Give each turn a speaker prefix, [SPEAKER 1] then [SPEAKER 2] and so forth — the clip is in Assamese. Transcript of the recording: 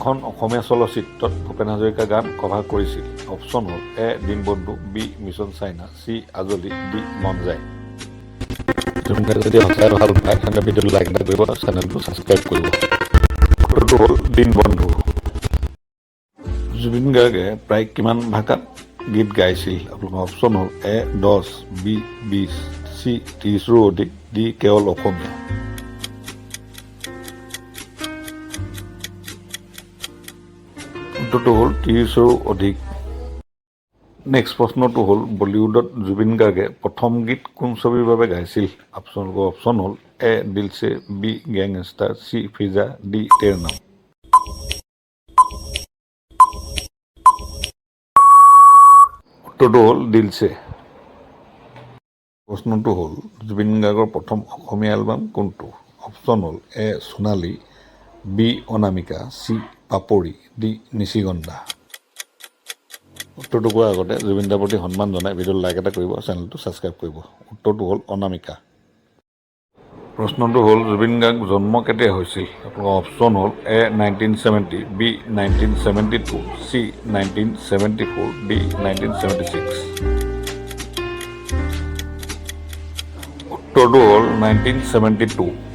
[SPEAKER 1] কোনখন অসমীয়া চলচ্চিত্ৰত ভূপেন হাজৰিকা গান কভাৰ কৰিছিল অপশ্যন হ'ল A Dinabandhu B mission China C আজলি ডি মন যায় যদি সঁচাই ভাল পায় তেন্তে ভিডিঅ'টো লাইক এটা কৰিব চেনেলটো ছাবস্ক্ৰাইব কৰিব উত্তৰটো হ'ল দিনবন্ধু জুবিন গাৰ্গে প্ৰায় কিমান ভাষাত গীত গাইছিল আপোনালোকৰ অপশ্যন হ'ল এ 10 বি 20 চি 30ৰো অধিক ডি কেৱল অসমীয়া উত্তৰটো হ'ল 30ৰো অধিক নেক্সট প্ৰশ্নটো হ'ল বলিউডত জুবিন গাৰ্গে প্ৰথম গীত কোন ছবিৰ বাবে গাইছিল আপোনালোকৰ অপশ্যন হ'ল এ দিল সে বি গেংষ্টাৰ চি ফিজা ডি তেৰ নাম উত্তৰটো হ'ল দিল সে প্ৰশ্নটো হ'ল জুবিন গাৰ্গৰ প্ৰথম অসমীয়া এলবাম কোনটো অপশ্যন হ'ল এ সোণালী বি অনামিকা চি পাপৰি ডি নিশিগন্ধা উত্তৰটো কোৱাৰ আগতে জুবিন দাৰ প্ৰতি সন্মান জনাই ভিডিঅ'টো লাইক এটা কৰিব চেনেলটো ছাবস্ক্ৰাইব কৰিব উত্তৰটো হ'ল অনামিকা প্ৰশ্নটো হ'ল জুবিন গাৰ্গ জন্ম কেতিয়া হৈছিল আপোনালোকৰ অপশ্যন হ'ল এ 1970 বি 1972 চি 1974 ডি 1976 উত্তৰটো হ'ল 1972